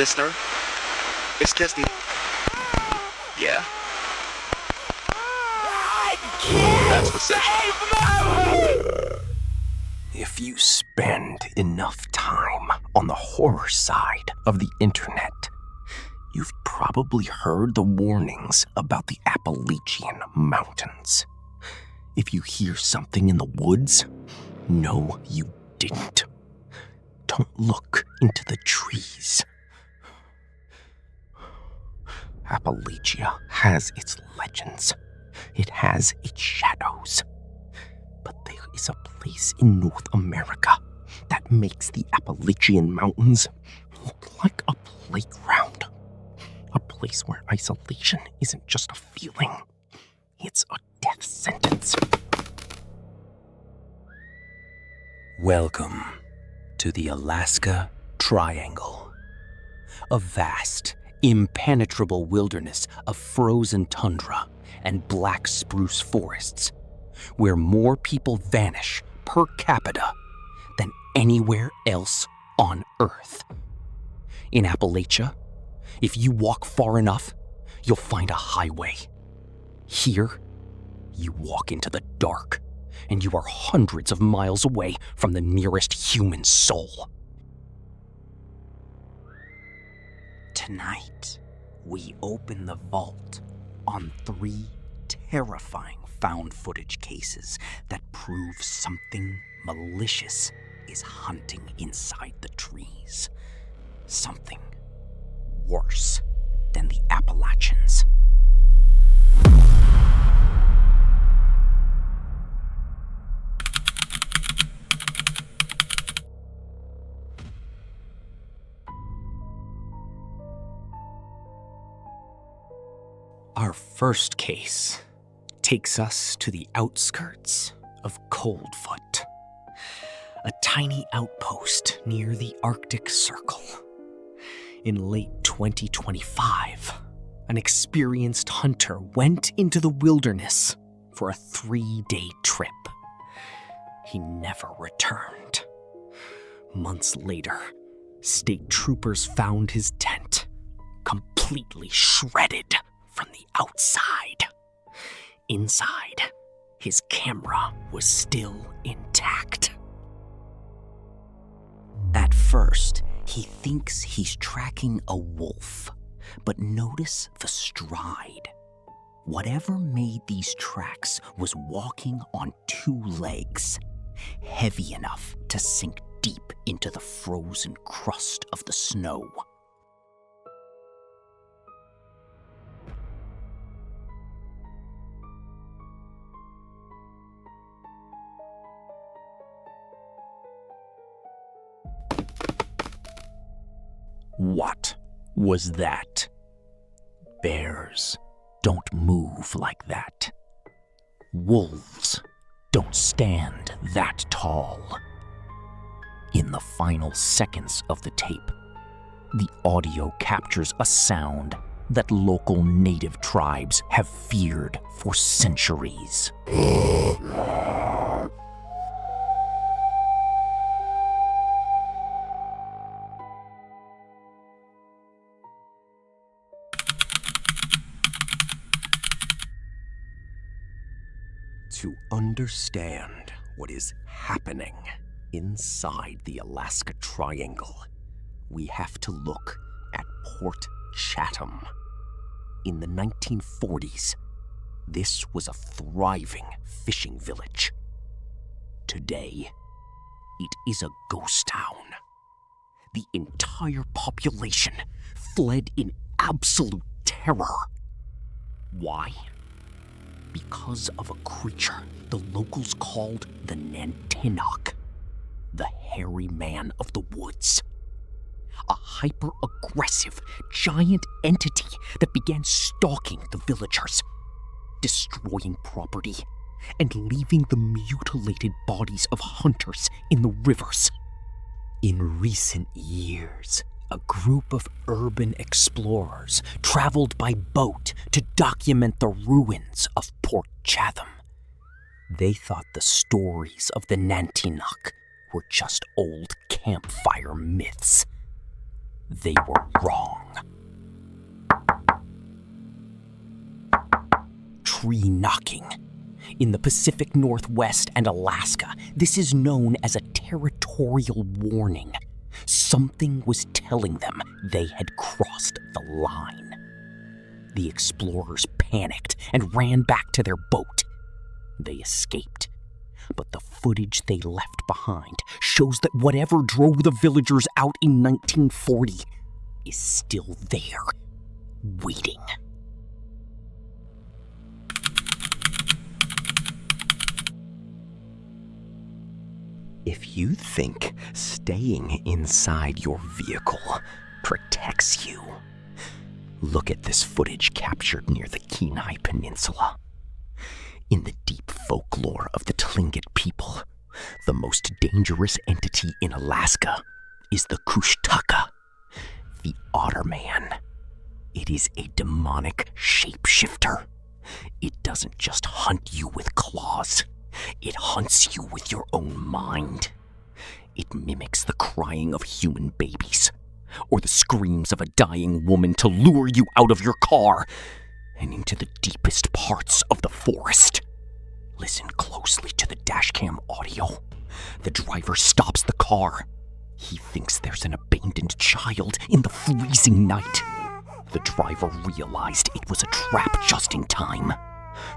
listener. It's just... Yeah? That's possession. If you spend enough time on the horror side of the internet, you've probably heard the warnings about the Appalachian Mountains. If you hear something in the woods, no, you didn't. Don't look into the trees. Appalachia has its legends. It has its shadows. But there is a place in North America that makes the Appalachian Mountains look like a playground. A place where isolation isn't just a feeling. It's a death sentence. Welcome to the Alaska Triangle. A vast, impenetrable wilderness of frozen tundra and black spruce forests, where more people vanish per capita than anywhere else on Earth. In Appalachia, if you walk far enough, you'll find a highway. Here, you walk into the dark, and you are hundreds of miles away from the nearest human soul. Tonight, we open the vault on 3 terrifying found footage cases that prove something malicious is hunting inside the trees. Something worse than the Appalachians. Our first case takes us to the outskirts of Coldfoot, a tiny outpost near the Arctic Circle. In late 2025, an experienced hunter went into the wilderness for a 3-day trip. He never returned. Months later, state troopers found his tent, completely shredded from the outside. Inside, his camera was still intact. At first, he thinks he's tracking a wolf, but notice the stride. Whatever made these tracks was walking on 2 legs, heavy enough to sink deep into the frozen crust of the snow. What was that? Bears don't move like that. Wolves don't stand that tall. In the final seconds of the tape, the audio captures a sound that local native tribes have feared for centuries. To understand what is happening inside the Alaska Triangle, we have to look at Port Chatham. In the 1940s, this was a thriving fishing village. Today, it is a ghost town. The entire population fled in absolute terror. Why? Because of a creature the locals called the Nantinaq, the hairy man of the woods. A hyper-aggressive, giant entity that began stalking the villagers, destroying property, and leaving the mutilated bodies of hunters in the rivers. In recent years, a group of urban explorers traveled by boat to document the ruins of Port Chatham. They thought the stories of the Nantinaq were just old campfire myths. They were wrong. Tree knocking. In the Pacific Northwest and Alaska, this is known as a territorial warning. Something was telling them they had crossed the line. The explorers panicked and ran back to their boat. They escaped, but the footage they left behind shows that whatever drove the villagers out in 1940 is still there, waiting. If you think staying inside your vehicle protects you, look at this footage captured near the Kenai Peninsula. In the deep folklore of the Tlingit people, the most dangerous entity in Alaska is the Kushtaka, the Otter Man. It is a demonic shapeshifter. It doesn't just hunt you with claws. It hunts you with your own mind. It mimics the crying of human babies, or the screams of a dying woman to lure you out of your car and into the deepest parts of the forest. Listen closely to the dashcam audio. The driver stops the car. He thinks there's an abandoned child in the freezing night. The driver realized it was a trap just in time.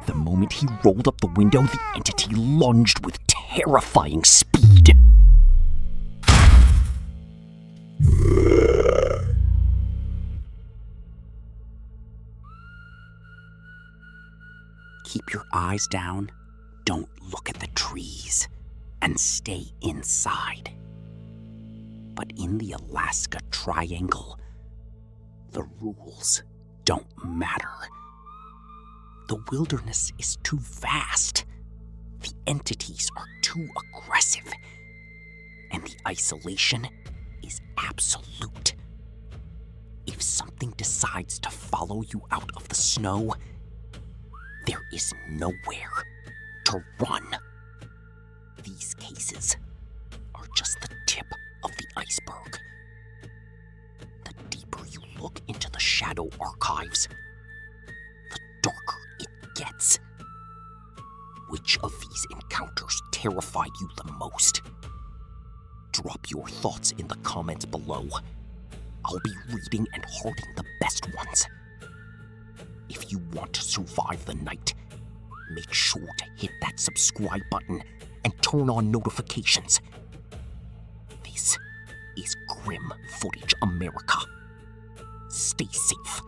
The moment he rolled up the window, the entity lunged with terrifying speed. Keep your eyes down, don't look at the trees, and stay inside. But in the Alaska Triangle, the rules don't matter. The wilderness is too vast. The entities are too aggressive. And the isolation is absolute. If something decides to follow you out of the snow, there is nowhere to run. These cases are just the tip of the iceberg. The deeper you look into the shadow archives, the darker it gets. Which of these encounters terrify you the most? Drop your thoughts in the comments below. I'll be reading and hearting the best ones. If you want to survive the night, make sure to hit that subscribe button and turn on notifications. This is Grim Footage America. Stay safe.